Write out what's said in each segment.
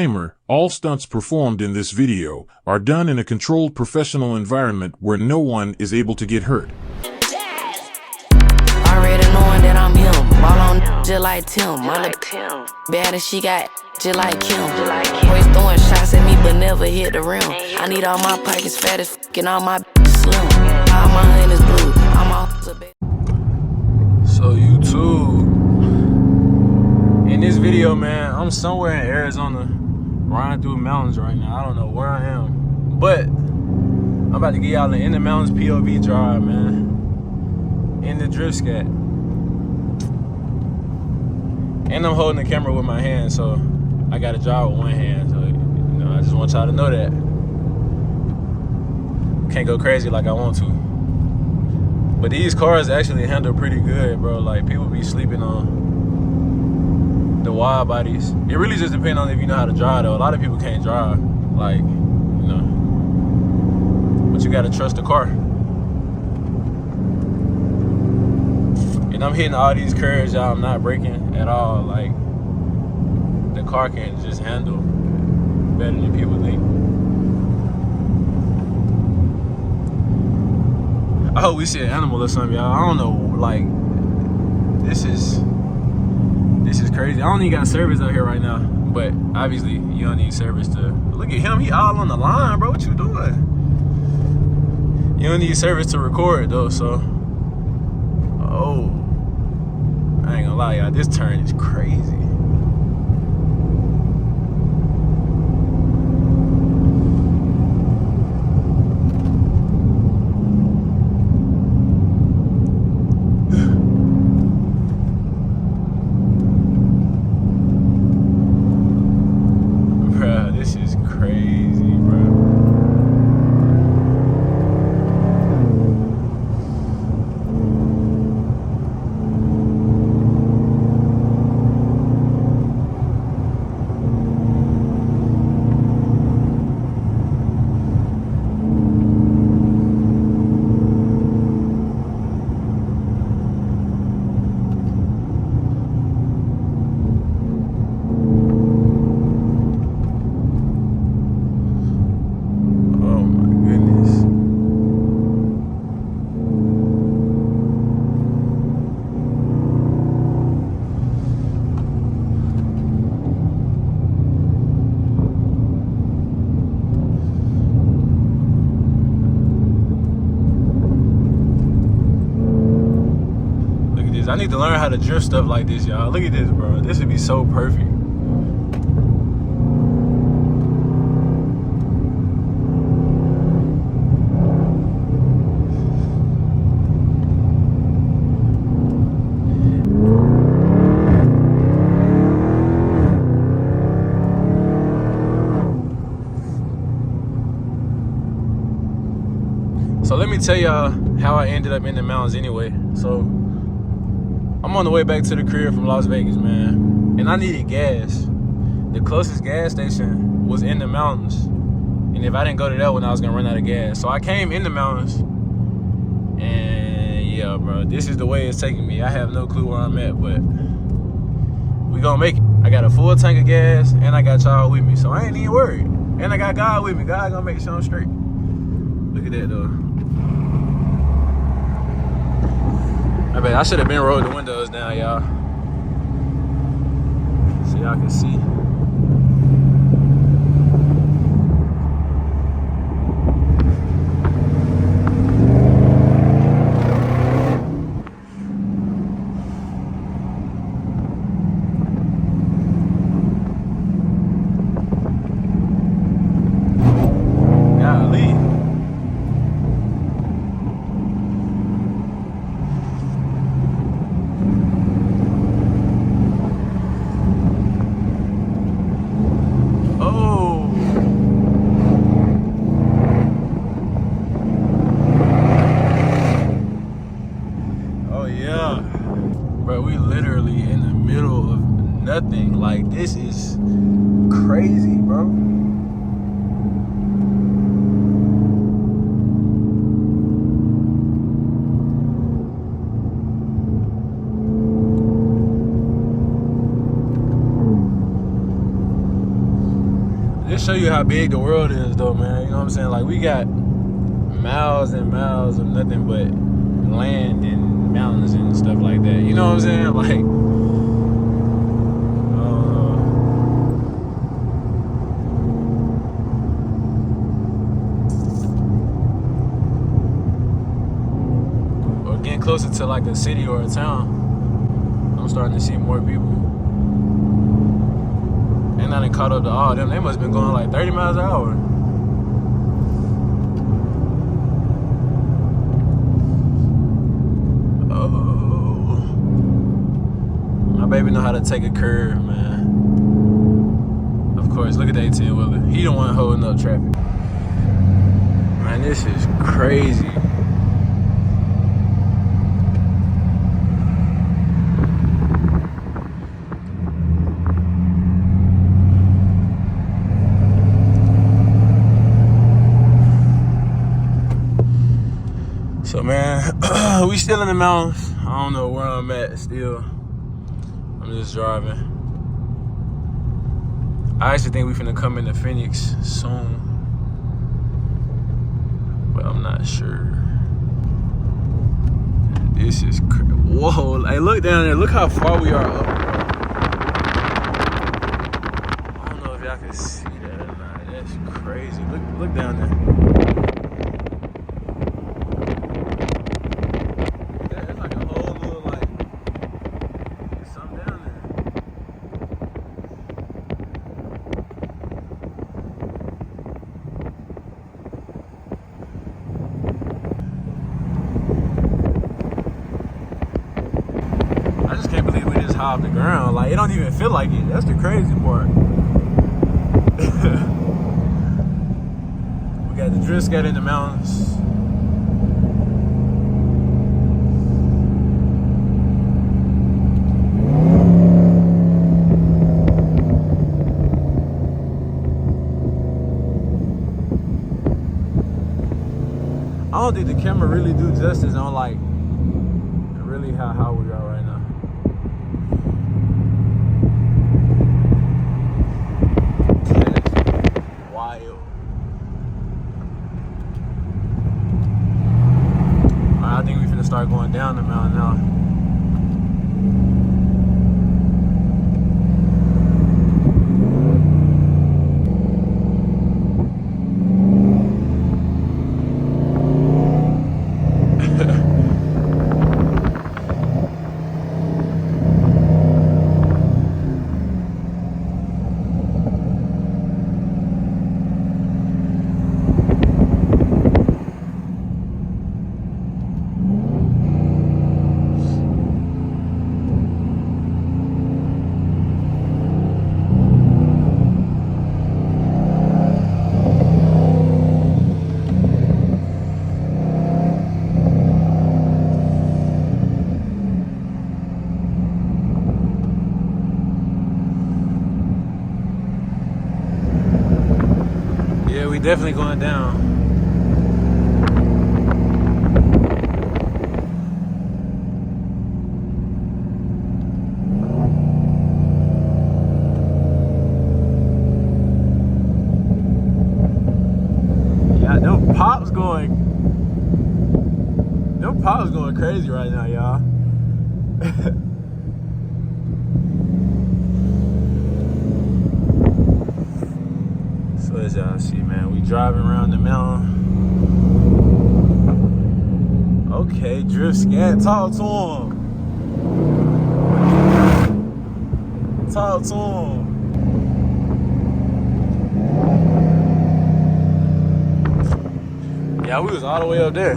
Disclaimer: all stunts performed in this video are done in a controlled professional environment where no one is able to get hurt. Already knowing that I'm him, ball on just like Tim. My little bad and she got just like Kim. Always throwing shots at me but never hit the rim. I need all my pockets fat as fuck and all my slim. All my honey's blue, I'm all So YouTube, in this video, man, I'm somewhere in Arizona, riding through the mountains right now. I don't know where I am, but I'm about to get y'all an in the mountains POV drive, man. In the drift scat. And I'm holding the camera with my hand, so I got to drive with one hand. So, you know, I just want y'all to know that. Can't go crazy like I want to. But these cars actually handle pretty good, bro. Like, people be sleeping on the wide bodies. It really just depends on if you know how to drive, though. A lot of people can't drive, like, you know. But you gotta trust the car. And I'm hitting all these curves, y'all. I'm not braking at all. Like, the car can just handle better than people think. I hope we see an animal or something, y'all. I don't know, like, this is crazy. I don't even got service out here right now, but obviously you don't need service to look at him. He all on the line, bro. What you doing? You don't need service to record though, so I ain't gonna lie, y'all. This turn is crazy. This is crazy, bro. I need to learn how to drift stuff like this, y'all. Look at this, bro. This would be so perfect. So let me tell y'all how I ended up in the mountains anyway. So I'm on the way back to the crib from Las Vegas, man, and I needed gas. The closest gas station was in the mountains, and if I didn't go to that one, I was gonna run out of gas. So I came in the mountains, and yeah, bro, this is the way it's taking me. I have no clue where I'm at, but we gonna make it. I got a full tank of gas, and I got y'all with me, so I ain't even worried. And I got God with me. God gonna make sure I'm straight. Look at that, though. I bet I should have been rolled the windows down, y'all, so y'all can see. Golly. Bro, we literally in the middle of nothing. Like, this is crazy, bro. Just show you how big the world is, though, man. You know what I'm saying? Like, we got miles and miles of nothing but land and mountains and stuff like that. You know what I'm saying? Like, or getting closer to like a city or a town, I'm starting to see more people. And I done caught up to all of them. They must have been going like 30 miles an hour. Baby know how to take a curve, man. Of course, look at the 18-wheeler. He the one holding up traffic. Man, this is crazy. So, man, we still in the mountains. I don't know where I'm at still. I'm just driving. I actually think we finna come into Phoenix soon, but I'm not sure. This is whoa! Hey, look down there. Look how far we are up. I don't know if y'all can see that or not. That's crazy. Look down there. Off the ground, like it don't even feel like it. That's the crazy part. We got the drift scat in the mountains. I don't think the camera really do justice on like really how we are right now. I think we finna start going down the mountain now. Definitely going down. Yeah, them pops going crazy right now, y'all. So as y'all see, man, we driving around the mountain. Okay, drift scat, talk to him. Talk to him. Yeah, we was all the way up there.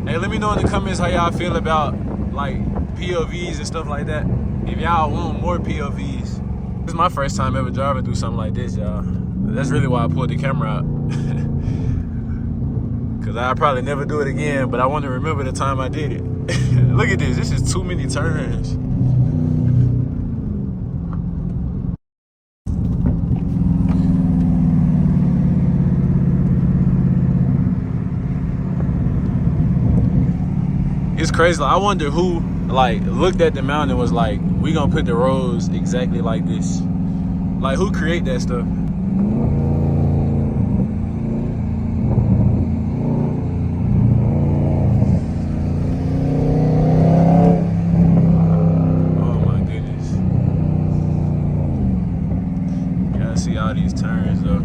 Hey, let me know in the comments how y'all feel about like POVs and stuff like that. If y'all want more POVs. This is my first time ever driving through something like this, y'all. That's really why I pulled the camera out. Cause I'll probably never do it again, but I want to remember the time I did it. Look at this, this is too many turns. it's crazy. Like, I wonder who like looked at the mountain and was like, we gonna put the roads exactly like this. Like, who create that stuff? Oh my goodness. You gotta see all these turns though.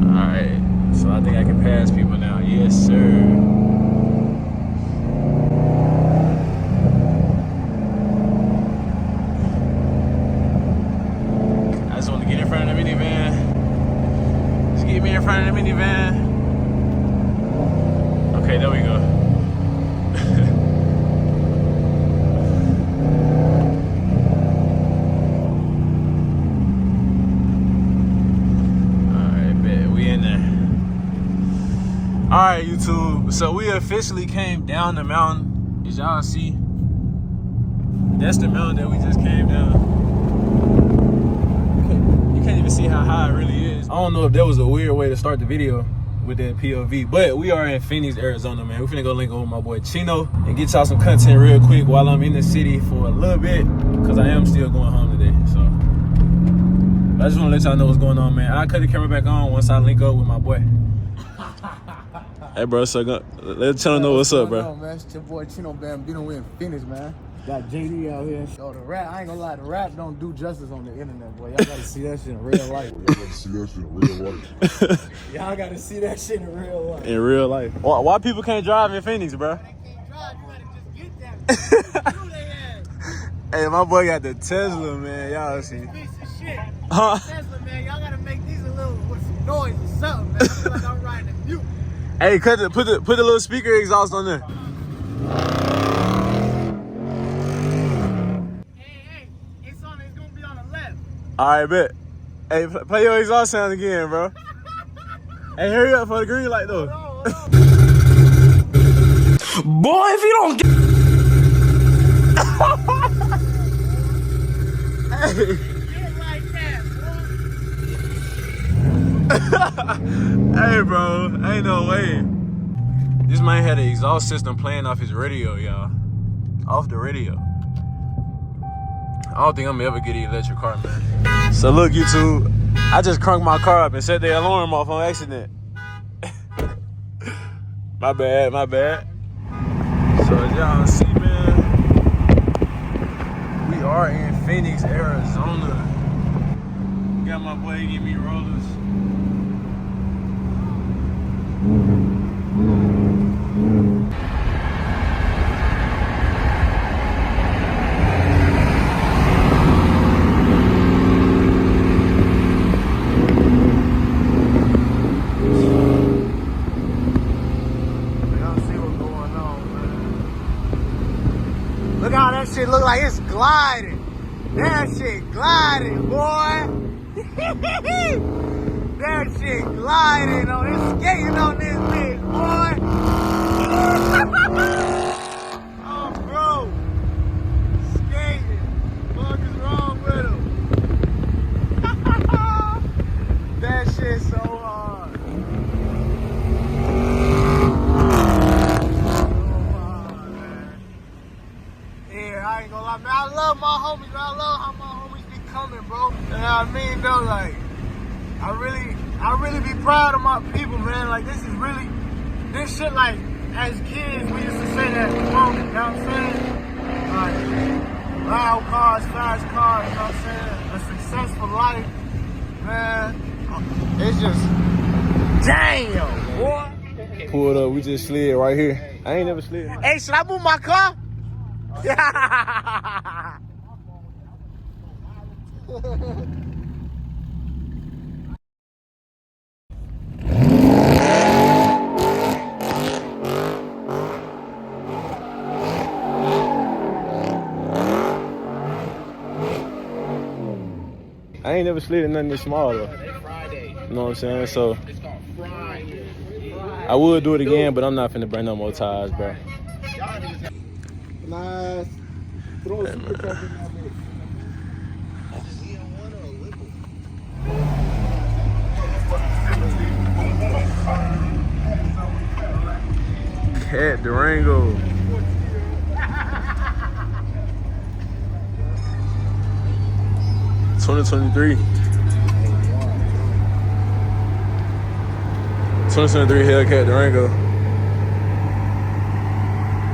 Alright, so I think I can pass people now. Yes, sir. In front of the minivan. Okay, there we go. Alright, bet we in there. Alright, YouTube. So we officially came down the mountain. As y'all see, that's the mountain that we just came down. You can't even see how high it really is. I don't know if that was a weird way to start the video with that POV, but we are in Phoenix, Arizona, man. We're finna go link up with my boy Chino and get y'all some content real quick while I'm in the city for a little bit, because I am still going home today. So I just want to let y'all know what's going on, man. I'll cut the camera back on once I link up with my boy. Hey, bro, so let's tell him know what's up, bro. Man, it's your boy Chino Bambino. We in Phoenix, man. Got JD out here. Yo, the rap, I ain't gonna lie, the rap don't do justice on the internet, boy. Y'all gotta see that shit in real life. Y'all gotta see that shit in real life. In real life. Why people can't drive in Phoenix, bro? They can't drive, you gotta just get that. Do they ass. Hey, my boy got the Tesla, man. Y'all see. Piece of shit. Huh? Tesla, man, y'all gotta make these a little, with some noise or something, man. I feel like I'm riding a mute. Hey, put the little speaker exhaust on there. Alright, bet. Hey, play your exhaust sound again, bro. Hey, hurry up for the green light, though. Hold on. Boy, if you don't get... Hey. Get like that, boy. Hey, bro. Ain't no way. This man had an exhaust system playing off his radio, y'all. Off the radio. I don't think I'm gonna ever get an electric car, man. So look, YouTube, I just crunked my car up and set the alarm off on accident. My bad. So as y'all see, man, we are in Phoenix, Arizona. Got my boy give me rollers. Look how that shit look like it's gliding. That shit gliding, boy. That shit gliding on it, skating on this bitch, boy. Oh, bro. Skating. What is wrong with him? That shit's so hard. I ain't gonna lie, man. I love my homies, man. I love how my homies be coming, bro. You know what I mean, though? Like, I really be proud of my people, man. Like, this shit, like, as kids, we used to say that, you know what I'm saying? Like, loud cars, fast cars, you know what I'm saying? A successful life, man. It's just, damn, boy. Pulled up, we just slid right here. I ain't never slid. Hey, should I move my car? I ain't never slid in nothing this small though. You know what I'm saying? So I would do it again, but I'm not finna burn no more tires, bro. Nice. Throw a super truck in that bitch. Hellcat Durango. $2023 Hellcat Durango.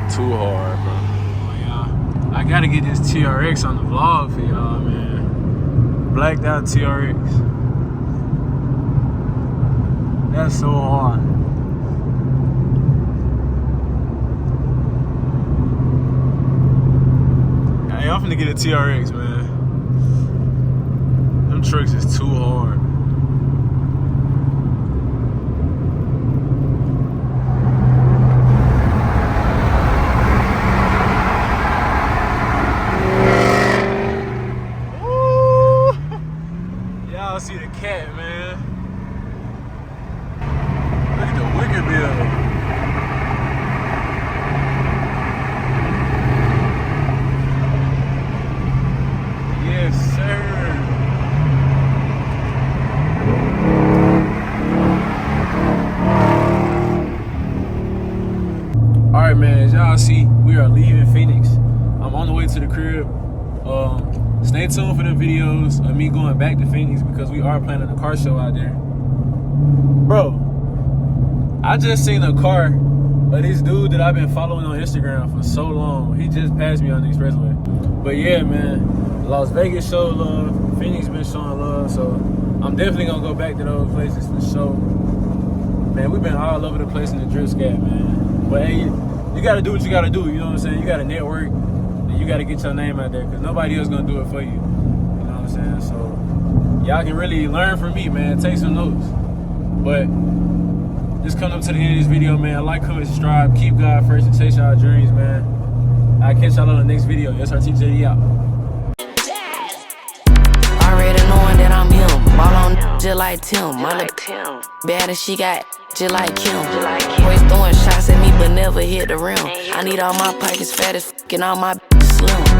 Too hard, bro. Oh, yeah. I gotta get this TRX on the vlog for y'all, man. Blacked out TRX. That's so hard. Hey, I'm finna get a TRX, man. Them trucks is too hard. Y'all see the cat, man. Look at the wicker bill. Yes, sir. Alright, man, as y'all see, we are leaving Phoenix. I'm on the way to the crib. Stay tuned for the videos of me going back to Phoenix because we are planning a car show out there. Bro, I just seen a car of this dude that I've been following on Instagram for so long. He just passed me on the expressway. But yeah, man, Las Vegas showed love. Phoenix been showing love, so I'm definitely gonna go back to those places for sure. Man, we've been all over the place in the drift scat, man. But hey, you gotta do what you gotta do, you know what I'm saying? You gotta network, and you gotta get your name out there, because nobody else gonna do it for you. You know what I'm saying? So, y'all can really learn from me, man. Take some notes. But, just coming up to the end of this video, man. Like, comment, subscribe, keep God first, and chase y'all dreams, man. I'll catch y'all on the next video. SRTJD out. Already knowing that I'm him. Ball on just like Tim. My little bad and she got just like Kim. Always throwing shots at me but never hit the rim. I need all my pockets fat as f***ing all my slim.